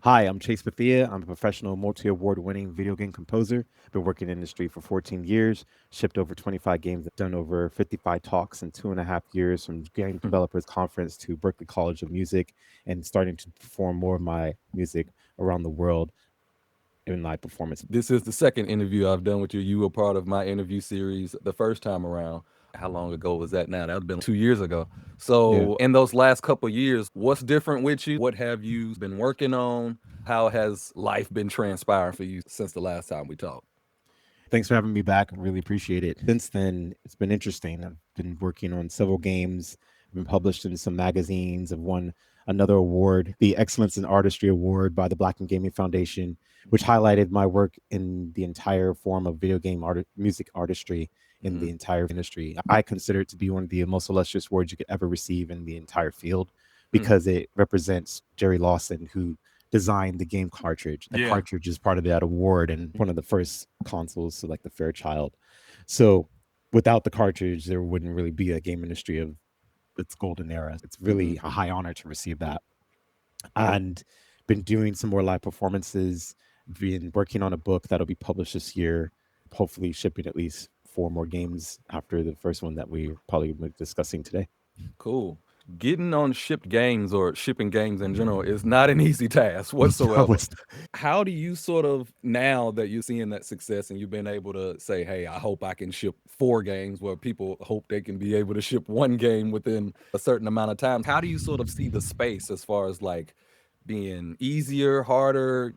Hi, I'm Chase Bethea. I'm a professional multi-award winning video game composer. Been working in the industry for 14 years, shipped over 25 games, done over 55 talks in 2.5 years from Game Hmm. Developers Conference to Berklee College of Music, and starting to perform more of my music around the world in live performance. This is the second interview I've done with you. You were part of my interview series the first time around. How long ago was that now? That would been 2 years ago. Yeah. So, in those last couple years, what's different with you? What have you been working on? How has life been transpiring for you since the last time we talked? Thanks for having me back. I really appreciate it. Since then, it's been interesting. I've been working on several games. I've been published in some magazines. I've won another award, the Excellence in Artistry Award by the Black and Gaming Foundation, which highlighted my work in the entire form of video game music artistry in Hmm. the entire industry. I consider it to be one of the most illustrious awards you could ever receive in the entire field because it represents Jerry Lawson, who designed the game cartridge. The Yeah. cartridge is part of that award and one of the first consoles to like the Fairchild. So without the cartridge, there wouldn't really be a game industry of its golden era. It's Hmm. really a high honor to receive that. And been doing some more live performances, been working on a book that'll be published this year, hopefully shipping at least four more games after the first one that we're probably discussing today. Cool. Getting on shipped games or shipping games in general is not an easy task No, whatsoever. it's How do you sort of, now that you're seeing that success and you've been able to say, hey, I hope I can ship 4 games, where people hope they can be able to ship 1 game within a certain amount of time? How do you sort of see the space as far as like being easier, harder,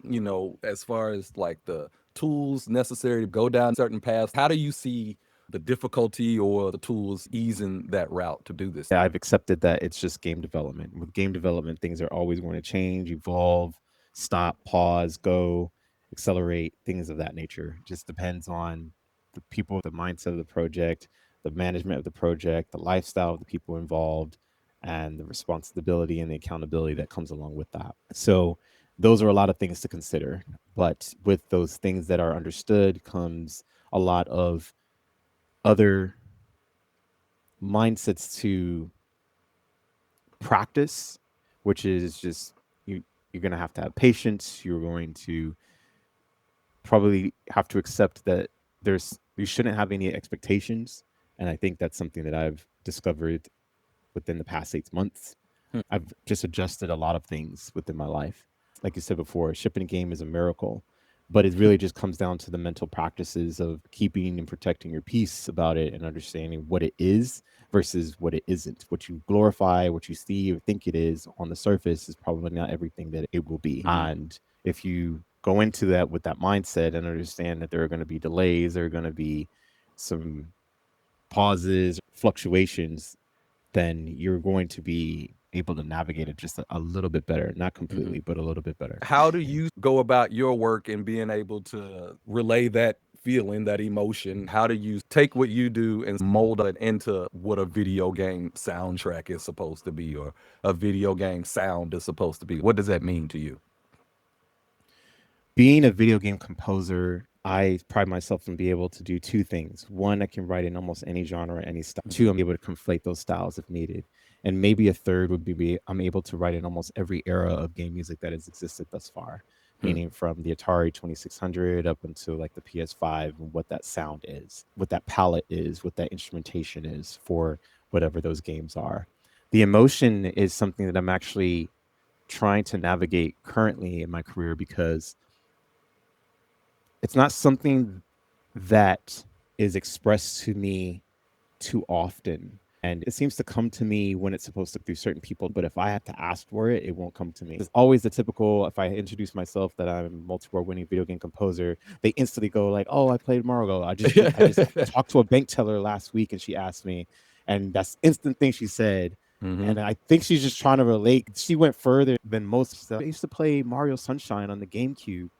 as far as like the tools necessary to go down certain paths? How do you see the difficulty or the tools easing that route to do this? I've accepted that it's just game development. With game development, things are always going to change, evolve, stop, pause, go, accelerate, things of that nature. It just depends on the people, the mindset of the project, the management of the project, the lifestyle of the people involved, and the responsibility and the accountability that comes along with that. So, those are a lot of things to consider. But with those things that are understood comes a lot of other mindsets to practice, which is just you're going to have patience. You're going to probably have to accept that you shouldn't have any expectations, and I think that's something that I've discovered within the past 6 months. Hmm. I've just adjusted a lot of things within my life. Like you said before, shipping a game is a miracle, but it really just comes down to the mental practices of keeping and protecting your peace about it and understanding what it is versus what it isn't. What you glorify, what you see or think it is on the surface is probably not everything that it will be. Mhm. And if you go into that with that mindset and understand that there are going to be delays, there are going to be some pauses, fluctuations, then you're going to be able to navigate it just a little bit better. Not completely, Mhm. but a little bit better. How do you go about your work and being able to relay that feeling, that emotion? How do you take what you do and mold it into what a video game soundtrack is supposed to be, or a video game sound is supposed to be? What does that mean to you? Being a video game composer, I pride myself in being able to do two things. One, I can write in almost any genre, any style. Two, Mhm. I'm able to conflate those styles if needed. And maybe a third would be I'm able to write in almost every era of game music that has existed thus far, Hmm. meaning from the Atari 2600 up until like the PS5 and what that sound is, what that palette is, what that instrumentation is for whatever those games are. The emotion is something that I'm actually trying to navigate currently in my career because it's not something that is expressed to me too often. And it seems to come to me when it's supposed to through certain people. But if I have to ask for it, it won't come to me. It's always the typical, if I introduce myself that I'm a multiple winning video game composer, they instantly go like, oh, I played Mario. I just talked to a bank teller last week and she asked me, and that's the instant thing she said. And Mhm. I think she's just trying to relate. She went further than most. She said, I used to play Mario Sunshine on the GameCube.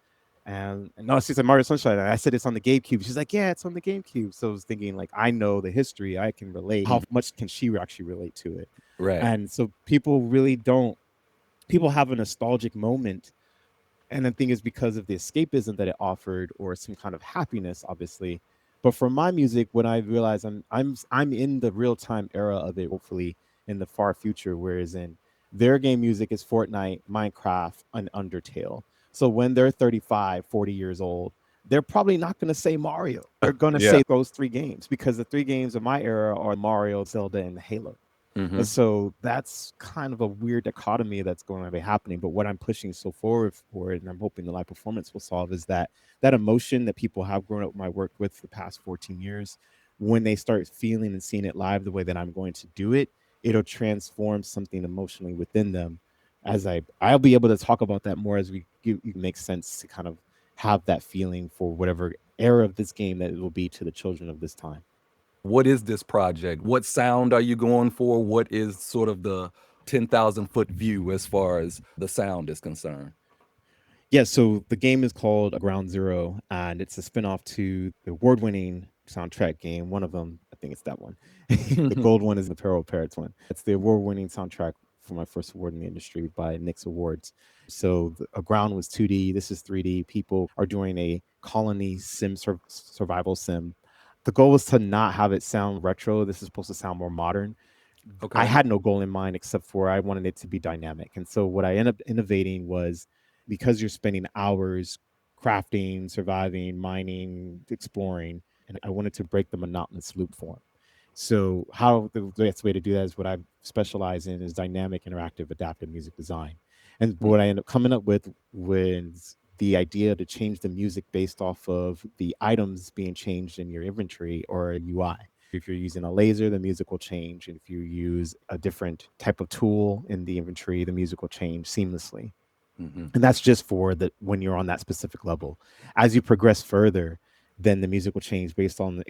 And no, she said Mario Sunshine. And I said it's on the GameCube. She's like, yeah, it's on the GameCube. So I was thinking, like, I know the history. I can relate. How Mhm. much can she actually relate to it? Right. And so people really don't. People have a nostalgic moment, and the thing is because of the escapism that it offered, or some kind of happiness, obviously. But for my music, when I realize I'm in the real time era of it, hopefully in the far future, whereas in Their game music is Fortnite, Minecraft, and Undertale. So when they're 35, 40 years old, they're probably not going to say Mario. They're going to Yeah. say those three games because the three games of my era are Mario, Zelda, and Halo. Mm-hmm. And so that's kind of a weird dichotomy that's going to be happening. But what I'm pushing so forward for, and I'm hoping the live performance will solve, is that emotion that people have grown up my work with the past 14 years, when they start feeling and seeing it live the way that I'm going to do it, it'll transform something emotionally within them. As I'll be able to talk about that more as it makes sense to kind of have that feeling for whatever era of this game that it will be to the children of this time. What is this project? What sound are you going for? What is sort of the 10,000-foot view as far as the sound is concerned? Yeah, so the game is called Ground Zero, and it's a spinoff to the award-winning soundtrack game. One of them, I think it's that one. The gold one is the Peril Parrots one. It's the award-winning soundtrack for my first award in the industry by Nick's Awards. So a Ground was 2D. This is 3D. People are doing a colony survival sim. The goal was to not have it sound retro. This is supposed to sound more modern. I Okay. had no goal in mind except for I wanted it to be dynamic. And so what I ended up innovating was, because you're spending hours crafting, surviving, mining, exploring, and I wanted to break the monotonous loop for 'em. So how the best way to do that is what I specialize in is dynamic, interactive, adaptive music design. And Mm. what I ended up coming up with was the idea to change the music based off of the items being changed in your inventory or UI. If you're using a laser, the music will change. And if you use a different type of tool in the inventory, the music will change seamlessly. Mm-hmm. And that's just for the when you're on that specific level. As you progress further, then the music will change based on the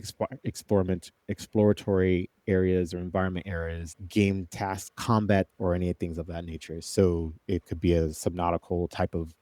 exploratory areas or environment areas, game tasks, combat, or any things of that nature. So it could be a subnautical type of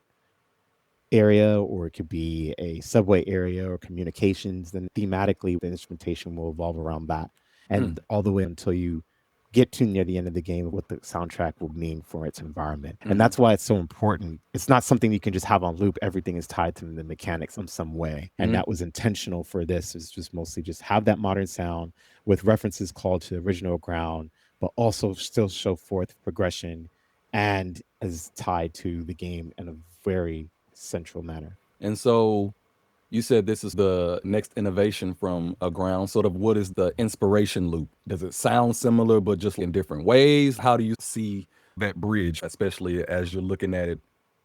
area, or it could be a subway area or communications. Then thematically, the instrumentation will evolve around that, Mm. and all the way until you get to near the end of the game, what the soundtrack will mean for its environment. And Mm-hmm. that's why it's so important. It's not something you can just have on loop. Everything is tied to the mechanics in some way. And Mm-hmm. that was intentional for this, is just mostly just have that modern sound with references called to the original ground, but also still show forth progression and is tied to the game in a very central manner. And so you said this is the next innovation from a ground. Sort of what is the inspiration loop? Does it sound similar but just in different ways? How do you see that bridge, especially as you're looking at it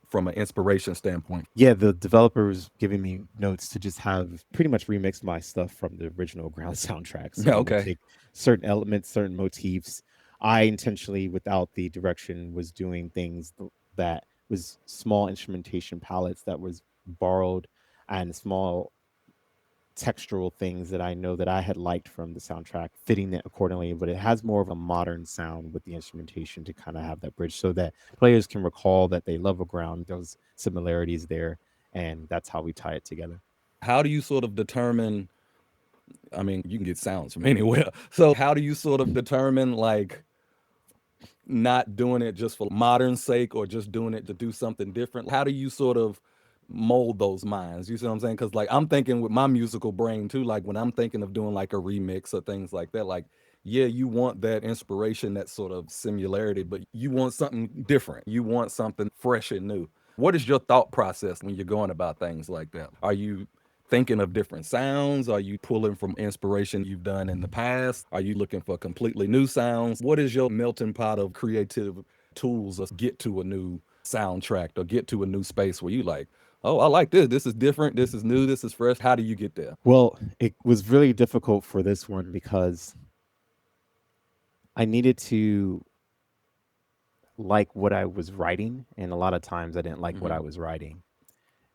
from an inspiration standpoint? Yeah, the developer was giving me notes to just have pretty much remix my stuff from the original ground soundtrack. So they would Okay. take certain elements, certain motifs. I intentionally, without the direction, was doing things that was small instrumentation palettes that was borrowed, and small textural things that I know that I had liked from the soundtrack, fitting it accordingly. But it has more of a modern sound with the instrumentation to kind of have that bridge so that players can recall that they love a ground, those similarities there. And that's how we tie it together. How do you sort of determine? I mean, you can get sounds from anywhere. So, how do you sort of determine like not doing it just for modern sake or just doing it to do something different? How do you sort of mold those minds? You see what I'm saying? Because like I'm thinking with my musical brain too, like when I'm thinking of doing like a remix or things like that, like yeah, you want that inspiration, that sort of similarity, but you want something different. You want something fresh and new. What is your thought process when you're going about things like that? Are you thinking of different sounds? Are you pulling from inspiration you've done in the past? Are you looking for completely new sounds? What is your melting pot of creative tools to get to a new soundtrack or get to a new space where you like, oh, I like this. This is different. This is new. This is fresh. How do you get there? Well, it was really difficult for this one because I needed to like what I was writing. And a lot of times I didn't like what Hmm. I was writing.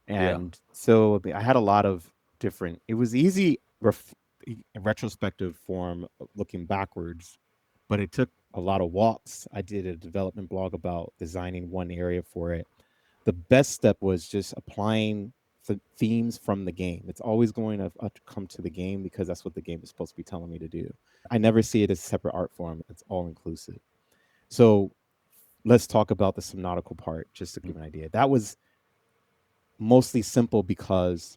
Yeah. And so I had a lot of different, it was easy retrospective form looking backwards, but it took a lot of walks. I did a development blog about designing one area for it. The best step was just applying the themes from the game. It's always going to come to the game because that's what the game is supposed to be telling me to do. I never see it as a separate art form. It's all inclusive. So let's talk about the subnautical part just to give an idea. That was mostly simple because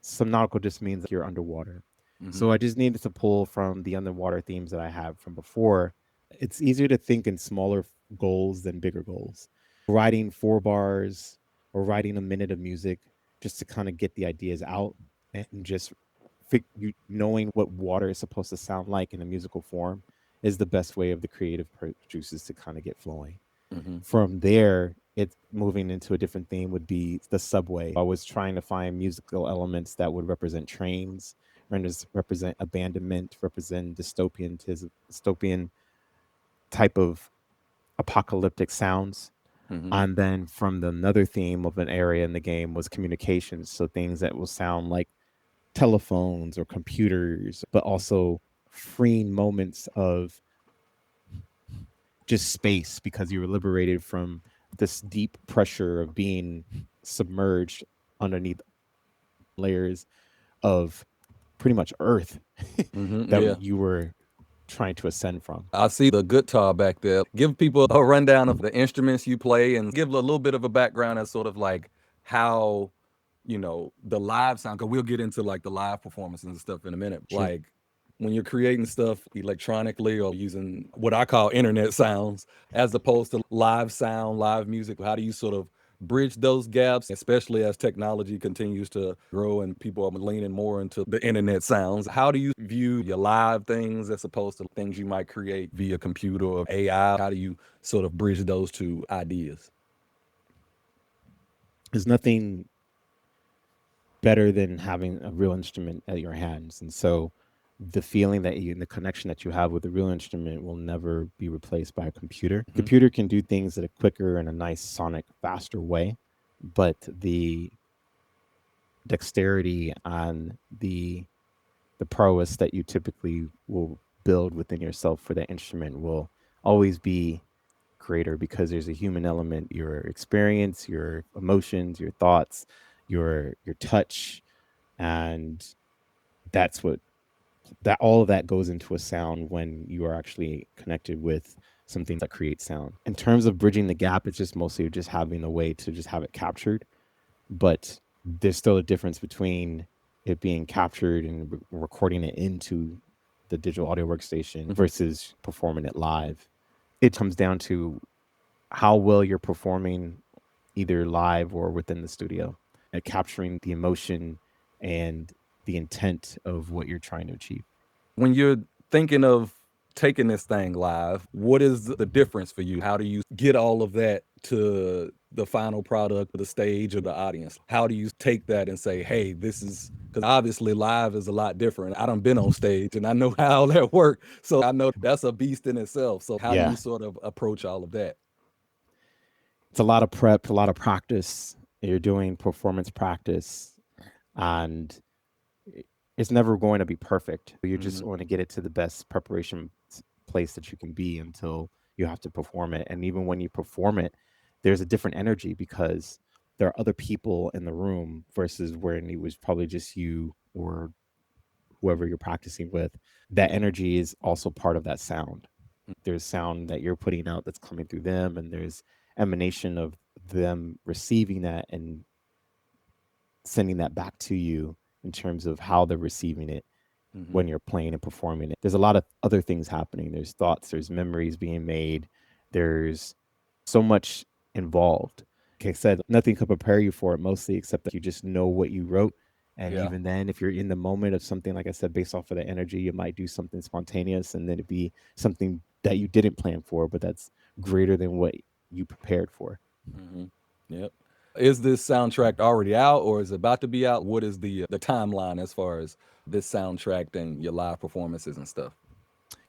subnautical just means you're underwater. Hmm. So I just needed to pull from the underwater themes that I have from before. It's easier to think in smaller goals than bigger goals. Writing 4 bars or writing a minute of music just to kind of get the ideas out and just knowing what water is supposed to sound like in a musical form is the best way of the creative juices to kind of get flowing. Mm-hmm. From there, it's moving into a different theme would be the subway. I was trying to find musical elements that would represent trains, represent abandonment, represent dystopian type of apocalyptic sounds. Mm-hmm. And then from the another theme of an area in the game was communications. So things that will sound like telephones or computers, but also freeing moments of just space because you were liberated from this deep pressure of being submerged underneath layers of pretty much earth Mm-hmm. that Yeah. you were trying to ascend from. I see the guitar back there. Give people a rundown of the instruments you play and give a little bit of a background as sort of like how, the live sound, because we'll get into like the live performances and stuff in a minute. Sure. Like when you're creating stuff electronically or using what I call internet sounds as opposed to live sound, live music, how do you sort of bridge those gaps, especially as technology continues to grow and people are leaning more into the internet sounds? How do you view your live things as opposed to things you might create via computer or AI? How do you sort of bridge those two ideas? There's nothing better than having a real instrument at your hands. And so the feeling that you and the connection that you have with the real instrument will never be replaced by a computer. Mhm. Computer can do things at a quicker and a nice sonic faster way, but the dexterity and the prowess that you typically will build within yourself for that instrument will always be greater because there's a human element, your experience, your emotions, your thoughts, your touch, and that's what that all of that goes into a sound when you are actually connected with something that creates sound. In terms of bridging the gap, it's just mostly just having a way to just have it captured, but there's still a difference between it being captured and recording it into the digital audio workstation Mhm. versus performing it live. It comes down to how well you're performing either live or within the studio at capturing the emotion and the intent of what you're trying to achieve. When you're thinking of taking this thing live, what is the difference for you? How do you get all of that to the final product, the stage, or the audience? How do you take that and say, hey, this is because obviously live is a lot different. I done been on stage and I know how that works. So I know that's a beast in itself. So how do Yeah. you sort of approach all of that? It's a lot of prep, a lot of practice. You're doing performance practice, and it's never going to be perfect. You just Hmm. want to get it to the best preparation place that you can be until you have to perform it. And even when you perform it, there's a different energy because there are other people in the room versus when it was probably just you or whoever you're practicing with. That energy is also part of that sound. There's sound that you're putting out that's coming through them, and there's emanation of them receiving that and sending that back to you in terms of how they're receiving it Hmm. when you're playing and performing it. There's a lot of other things happening. There's thoughts, there's memories being made, there's so much involved. Like I said, nothing could prepare you for it mostly except that you just know what you wrote. And Yeah. even then, if you're in the moment of something, like I said, based off of the energy, you might do something spontaneous and then it'd be something that you didn't plan for, but that's greater than what you prepared for. Hmm. Yep. Is this soundtrack already out or is it about to be out? What is the timeline as far as this soundtrack and your live performances and stuff?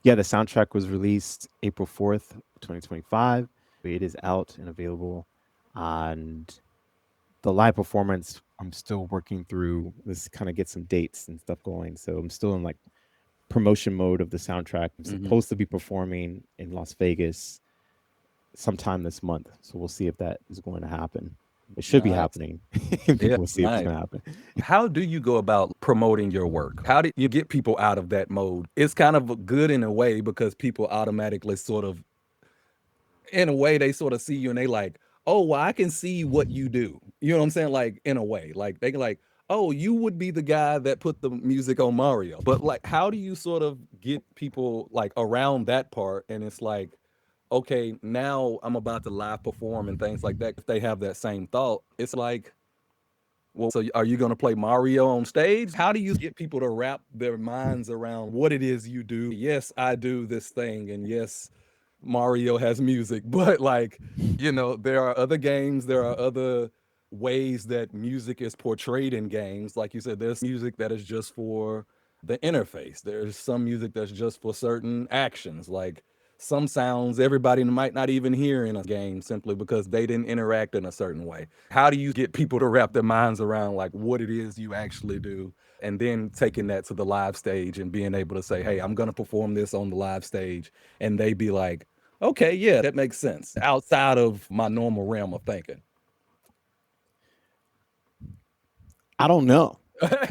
Yeah, the soundtrack was released April 4th, 2025. It is out and available. And the live performance, I'm still working through. This kind of get some dates and stuff going. So I'm still in like promotion mode of the soundtrack. I'm Hmm. supposed to be performing in Las Vegas sometime this month. So we'll see if that is going to happen. It should be Nice. happening. Yeah, People will see if it's nice. going to happen. How do you go about promoting your work? How do you get people out of that mode? It's kind of good in a way because people automatically sort of, in a way, they sort of see you and they like, oh, well, I can see what you do. You know what I'm saying? Like, in a way, like they can like, oh, you would be the guy that put the music on Mario. But like, how do you sort of get people like around that part? And it's like, okay, now I'm about to live perform and things like that. If they have that same thought, it's like, well, so are you going to play Mario on stage? How do you get people to wrap their minds around what it is you do? Yes, I do this thing, and yes, Mario has music, but like, there are other games, there are other ways that music is portrayed in games. Like you said, there's music that is just for the interface. There's some music that's just for certain actions. Like some sounds everybody might not even hear in a game simply because they didn't interact in a certain way. How do you get people to wrap their minds around like what it is you actually do? And then taking that to the live stage and being able to say, hey, I'm going to perform this on the live stage. And they be like, okay, yeah, that makes sense. Outside of my normal realm of thinking. I don't know.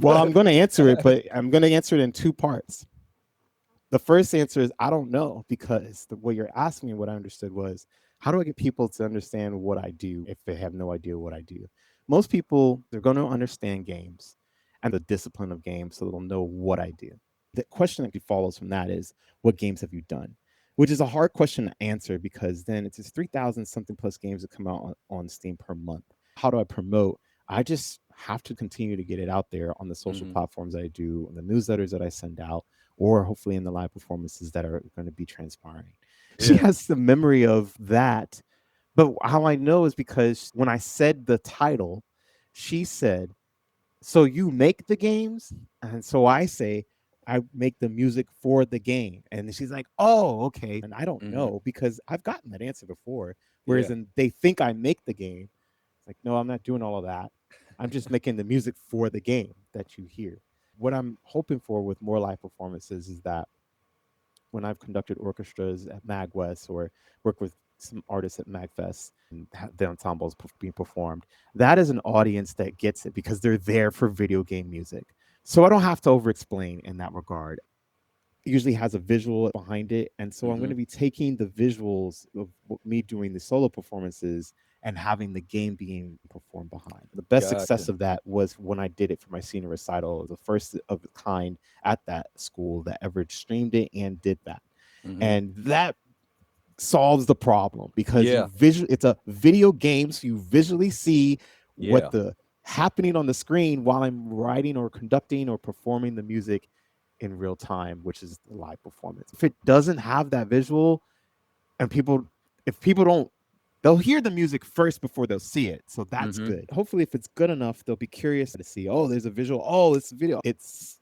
Well, I'm going to answer it, but I'm going to answer it in two parts. The first answer is I don't know, because what you're asking me, what I understood was, how do I get people to understand what I do if they have no idea what I do? Most people, they're going to understand games and the discipline of games, so they'll know what I do. The question that follows from that is, what games have you done? Which is a hard question to answer, because then it's 3,000 something plus games that come out on Steam per month. How do I promote? I just have to continue to get it out there on the social platforms I do, on the newsletters that I send out, or hopefully in the live performances that are going to be transpiring. She has the memory of that. But how I know is because when I said the title, she said, so you make the games? And so I say, I make the music for the game. And she's like, oh, okay. And I don't know, because I've gotten that answer before. Whereas they think I make the game. It's like, no, I'm not doing all of that. I'm just making the music for the game that you hear. What I'm hoping for with more live performances is that when I've conducted orchestras at MagWest or worked with some artists at MagFest and the ensembles being performed, that is an audience that gets it because they're there for video game music. So I don't have to over explain in that regard. It usually has a visual behind it. And so I'm going to be taking the visuals of me doing the solo performances and having the game being performed behind. The best success of that was when I did it for my senior recital, the first of its kind at that school that ever streamed it and did that. And that solves the problem because it's a video game, so you visually see what the happening on the screen while I'm writing or conducting or performing the music in real time, which is the live performance. If it doesn't have that visual, and if people don't, they'll hear the music first before they'll see it. So that's good. Hopefully, if it's good enough, they'll be curious to see, oh, there's a visual. Oh, it's a video. It's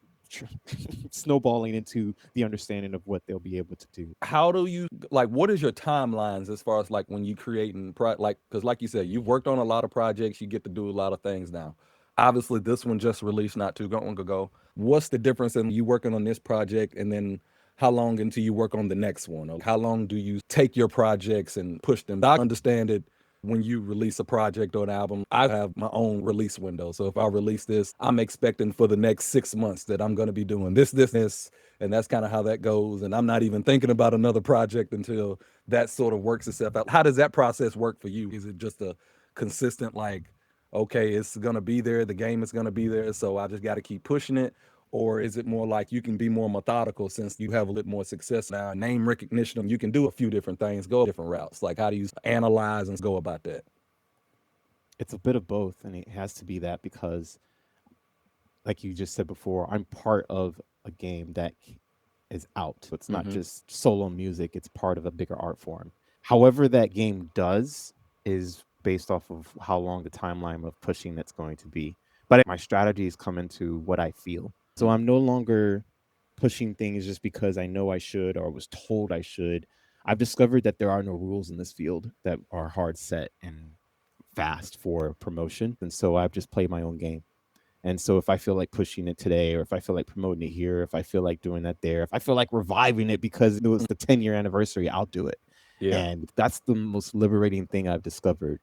snowballing into the understanding of what they'll be able to do. How do you like? What is your timelines as far as like when you creating like? Because like you said, you've worked on a lot of projects. You get to do a lot of things now. Obviously, this one just released not too long ago. What's the difference in you working on this project and then how long until you work on the next one? Or how long do you take your projects and push them? I understand it when you release a project or an album. I have my own release window. So if I release this, I'm expecting for the next 6 months that I'm going to be doing this. And that's kind of how that goes. And I'm not even thinking about another project until that sort of works itself out. How does that process work for you? Is it just a consistent, like, okay, it's going to be there, the game is going to be there, so I just got to keep pushing it? Or is it more like you can be more methodical since you have a little more success now, name recognition, you can do a few different things, go different routes? Like, how do you analyze and go about that? It's a bit of both, and it has to be that because, like you just said before, I'm part of a game that is out. So it's not just solo music, it's part of a bigger art form. However, that game does is based off of how long the timeline of pushing that's going to be. But my strategies come into what I feel. So I'm no longer pushing things just because I know I should or was told I should. I've discovered that there are no rules in this field that are hard set and fast for promotion. And so I've just played my own game. And so if I feel like pushing it today, or if I feel like promoting it here, if I feel like doing that there, if I feel like reviving it because it was the 10-year anniversary, I'll do it. And that's the most liberating thing I've discovered,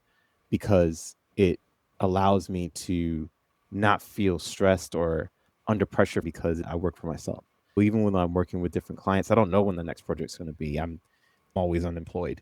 because it allows me to not feel stressed or under pressure because I work for myself. Even when I'm working with different clients, I don't know when the next project's going to be. I'm always unemployed.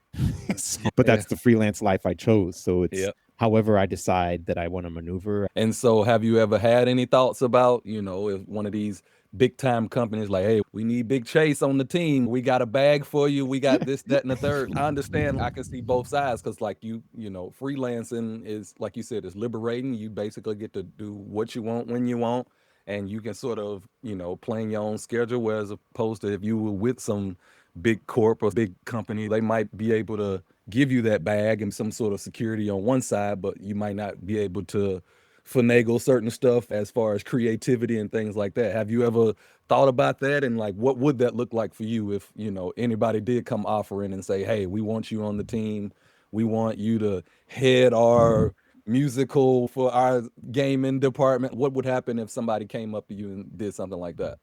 But that's the freelance life I chose. So it's however I decide that I want to maneuver. And so have you ever had any thoughts about, if one of these big time companies like, hey, we need Big Chase on the team. We got a bag for you. We got this, that, and the third. I understand. I can see both sides because, like you know, freelancing is, like you said, is liberating. You basically get to do what you want when you want, and you can sort of, you know, plan your own schedule. Whereas opposed to if you were with some big corp or big company, they might be able to give you that bag and some sort of security on one side, but you might not be able to finagle certain stuff as far as creativity and things like that. Have you ever thought about that? And like, what would that look like for you if, you know, anybody did come offering and say, hey, we want you on the team. We want you to head our musical for our gaming department. What would happen if somebody came up to you and did something like that?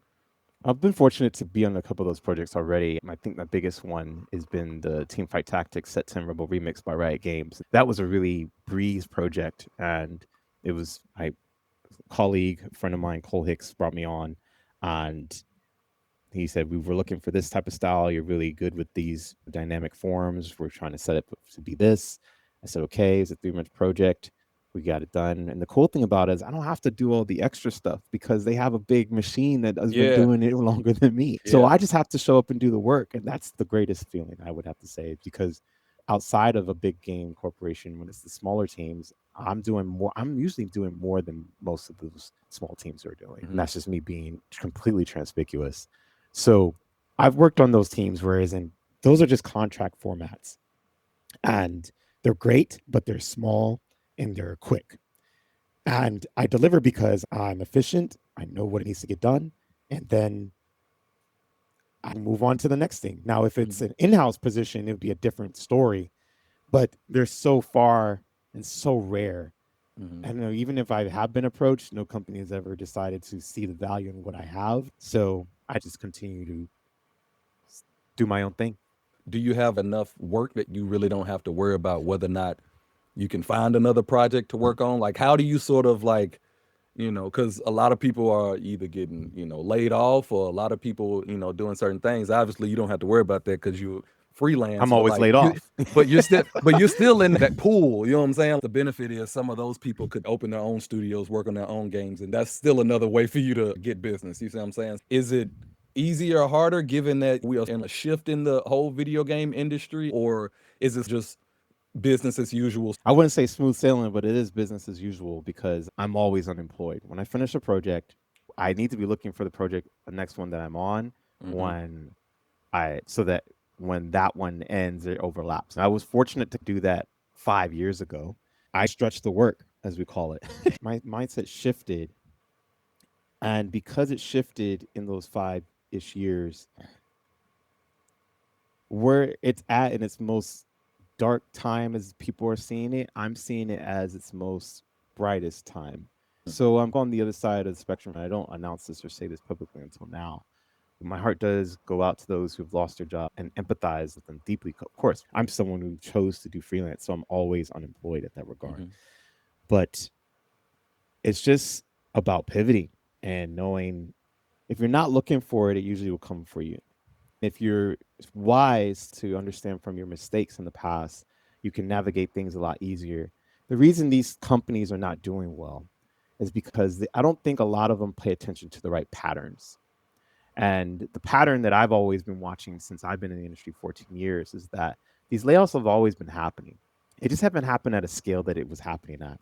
I've been fortunate to be on a couple of those projects already. I think my biggest one has been the Teamfight Tactics Set 10 Rebel remix by Riot Games. That was a really breeze project, and it was my colleague, friend of mine, Cole Hicks, brought me on, and he said, we were looking for this type of style. You're really good with these dynamic forms. We're trying to set it to be this. I said, okay, it's a 3 month project. We got it done. And the cool thing about it is I don't have to do all the extra stuff because they have a big machine that has been Yeah. doing it longer than me. So Yeah. I just have to show up and do the work. And that's the greatest feeling, I would have to say, because outside of a big game corporation, when it's the smaller teams, I'm doing more. I'm usually doing more than most of those small teams are doing. And that's just me being completely transpacious. So I've worked on those teams, whereas in those are just contract formats, and they're great, but they're small and they're quick. And I deliver because I'm efficient. I know what it needs to get done, and then I move on to the next thing. Now, if it's an in-house position, it would be a different story. But they're so far and so rare. I don't know, even if I have been approached, no company has ever decided to see the value in what I have. So I just continue to do my own thing. Do you have enough work that you really don't have to worry about whether or not you can find another project to work on? Like, how do you sort of like, you know, because a lot of people are either getting, you know, laid off or a lot of people, you know, doing certain things. Obviously, you don't have to worry about that because you freelance, I'm but always like laid you, off. but you're still in that pool. You know what I'm saying? The benefit is some of those people could open their own studios, work on their own games, and that's still another way for you to get business. You see what I'm saying? Is it easier or harder given that we are in a shift in the whole video game industry, or is it just business as usual? I wouldn't say smooth sailing, but it is business as usual because I'm always unemployed. When I finish a project, I need to be looking for the project, the next one that I'm on, when so that when that one ends, it overlaps. And I was fortunate to do that 5 years ago. I stretched the work, as we call it. My mindset shifted. And because it shifted in those 5 ish years, where it's at in its most dark time as people are seeing it, I'm seeing it as its most brightest time. So I'm on the other side of the spectrum. And I don't announce this or say this publicly until now. My heart does go out to those who've lost their job and empathize with them deeply. Of course, I'm someone who chose to do freelance, so I'm always unemployed at that regard. But it's just about pivoting and knowing if you're not looking for it, it usually will come for you. If you're wise to understand from your mistakes in the past, you can navigate things a lot easier. The reason these companies are not doing well is because I don't think a lot of them pay attention to the right patterns. And the pattern that I've always been watching since I've been in the industry 14 years is that these layoffs have always been happening. It just haven't happened at a scale that it was happening at.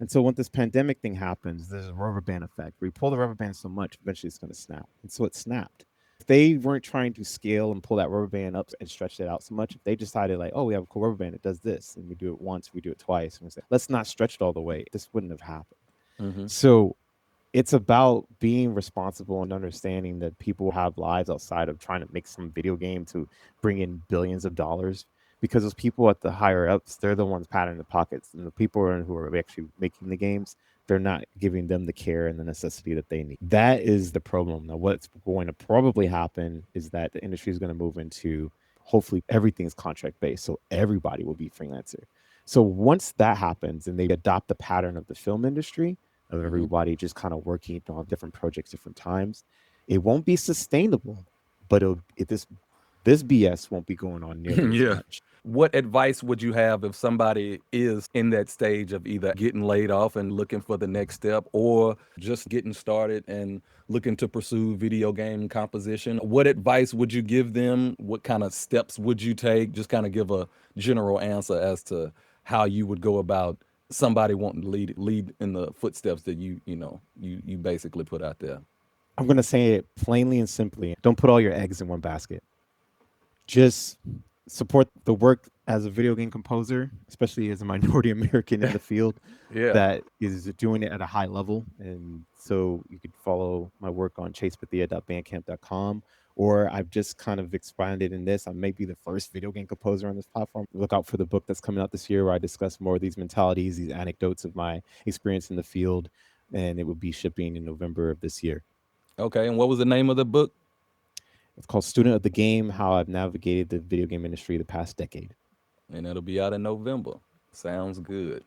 And so when this pandemic thing happens, there's a rubber band effect. Where you pull the rubber band so much, eventually it's going to snap. And so it snapped. If they weren't trying to scale and pull that rubber band up and stretch it out so much, if they decided like, oh, we have a cool rubber band, it does this, and we do it once, we do it twice, and we say, let's not stretch it all the way, this wouldn't have happened. So it's about being responsible and understanding that people have lives outside of trying to make some video game to bring in billions of dollars, because those people at the higher ups, they're the ones patting the pockets, and the people who are actually making the games, they're not giving them the care and the necessity that they need. That is the problem. Now, what's going to probably happen is that the industry is going to move into, hopefully everything's contract based, so everybody will be freelancer. So once that happens and they adopt the pattern of the film industry, of everybody just kind of working on different projects, different times, it won't be sustainable, but this BS won't be going on nearly as Yeah. much. What advice would you have if somebody is in that stage of either getting laid off and looking for the next step, or just getting started and looking to pursue video game composition? What advice would you give them? What kind of steps would you take? Just kind of give a general answer as to how you would go about somebody wanting to lead in the footsteps that you basically put out there. I'm going to say it plainly and simply. Don't put all your eggs in one basket. Just support the work as a video game composer, especially as a minority American in the field Yeah. that is doing it at a high level. And so you could follow my work on chasebethea.bandcamp.com. Or I've just kind of expanded in this. I may be the first video game composer on this platform. Look out for the book that's coming out this year where I discuss more of these mentalities, these anecdotes of my experience in the field. And it will be shipping in November of this year. Okay. And what was the name of the book? It's called Student of the Game: How I've Navigated the Video Game Industry the Past Decade. And it'll be out in November. Sounds good.